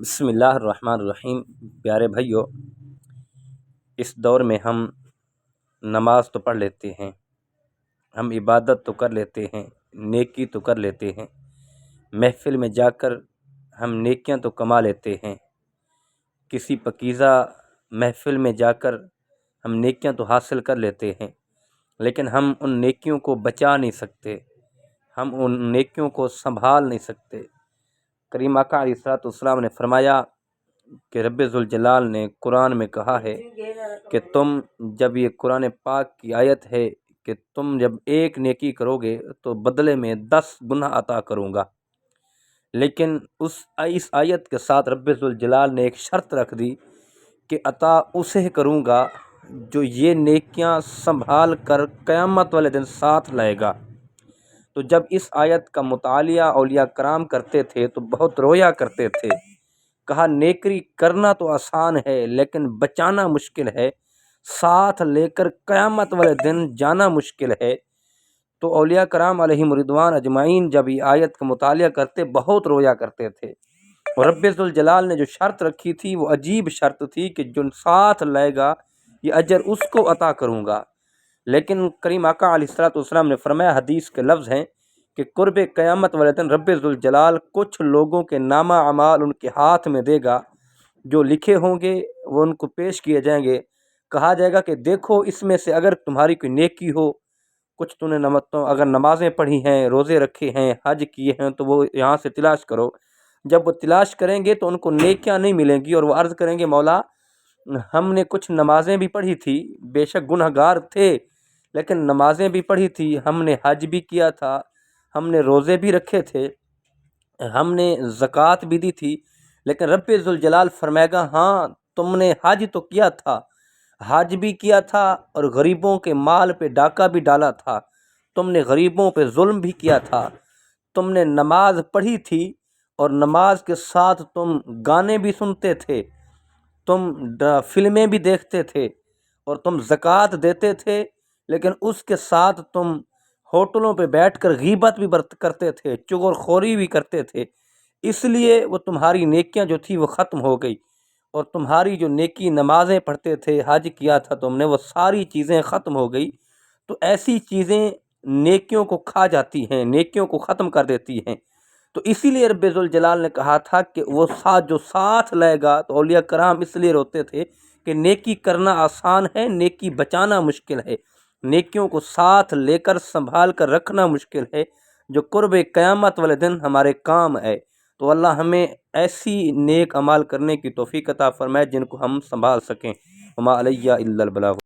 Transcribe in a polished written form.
بسم اللہ الرحمن الرحیم۔ پیارے بھائیو، اس دور میں ہم نماز تو پڑھ لیتے ہیں، ہم عبادت تو کر لیتے ہیں، نیکی تو کر لیتے ہیں، محفل میں جا کر ہم نیکیاں تو کما لیتے ہیں، کسی پاکیزہ محفل میں جا کر ہم نیکیاں تو حاصل کر لیتے ہیں، لیکن ہم ان نیکیوں کو بچا نہیں سکتے، ہم ان نیکیوں کو سنبھال نہیں سکتے۔ کریم آقا علیہ الصلوۃ والسلام نے فرمایا کہ رب ذوالجلال نے قرآن میں کہا ہے کہ تم جب یہ قرآن پاک کی آیت ہے کہ تم جب ایک نیکی کرو گے تو بدلے میں 10 گناہ عطا کروں گا، لیکن اس آیت کے ساتھ رب ذوالجلال نے ایک شرط رکھ دی کہ عطا اسے کروں گا جو یہ نیکیاں سنبھال کر قیامت والے دن ساتھ لائے گا۔ تو جب اس آیت کا مطالعہ اولیاء کرام کرتے تھے تو بہت رویا کرتے تھے، کہا نیکی کرنا تو آسان ہے لیکن بچانا مشکل ہے، ساتھ لے کر قیامت والے دن جانا مشکل ہے۔ تو اولیاء کرام علیہم رضوان اجمعین جب یہ آیت کا مطالعہ کرتے بہت رویا کرتے تھے، اور رب ذوالجلال نے جو شرط رکھی تھی وہ عجیب شرط تھی کہ جو ساتھ لائے گا یہ اجر اس کو عطا کروں گا۔ لیکن کریم آقا علیہ الصلوۃ والسلام نے فرمایا، حدیث کے لفظ ہیں کہ قرب قیامت والے دن رب ذوالجلال کچھ لوگوں کے نامہ اعمال ان کے ہاتھ میں دے گا، جو لکھے ہوں گے وہ ان کو پیش کیے جائیں گے، کہا جائے گا کہ دیکھو اس میں سے اگر تمہاری کوئی نیکی ہو، کچھ تم نے اگر نمازیں پڑھی ہیں، روزے رکھے ہیں، حج کیے ہیں تو وہ یہاں سے تلاش کرو۔ جب وہ تلاش کریں گے تو ان کو نیکیاں نہیں ملیں گی، اور وہ عرض کریں گے مولا ہم نے کچھ نمازیں بھی پڑھی تھی، بے شک گنہ گار تھے لیکن نمازیں بھی پڑھی تھی، ہم نے حج بھی کیا تھا، ہم نے روزے بھی رکھے تھے، ہم نے زکوٰۃ بھی دی تھی، لیکن رب ذوالجلال فرمائے گا ہاں تم نے حج تو کیا تھا، حج بھی کیا تھا اور غریبوں کے مال پہ ڈاکہ بھی ڈالا تھا، تم نے غریبوں پہ ظلم بھی کیا تھا، تم نے نماز پڑھی تھی اور نماز کے ساتھ تم گانے بھی سنتے تھے، تم فلمیں بھی دیکھتے تھے، اور تم زکوٰۃ دیتے تھے، لیکن اس کے ساتھ تم ہوٹلوں پہ بیٹھ کر غیبت بھی کرتے تھے، چغل خوری بھی کرتے تھے، اس لیے وہ تمہاری نیکیاں جو تھی وہ ختم ہو گئی، اور تمہاری جو نیکی نمازیں پڑھتے تھے، حج کیا تھا تم نے، وہ ساری چیزیں ختم ہو گئی۔ تو ایسی چیزیں نیکیوں کو کھا جاتی ہیں، نیکیوں کو ختم کر دیتی ہیں۔ تو اسی لیے رب ذوالجلال نے کہا تھا کہ وہ جو ساتھ لائے گا، تو اولیاء کرام اس لیے روتے تھے کہ نیکی کرنا آسان ہے، نیکی بچانا مشکل ہے، نیکیوں کو ساتھ لے کر سنبھال کر رکھنا مشکل ہے، جو قرب قیامت والے دن ہمارے کام ہے۔ تو اللہ ہمیں ایسی نیک اعمال کرنے کی توفیق عطا فرمائے جن کو ہم سنبھال سکیں۔ وما علیہ الا البلاغ۔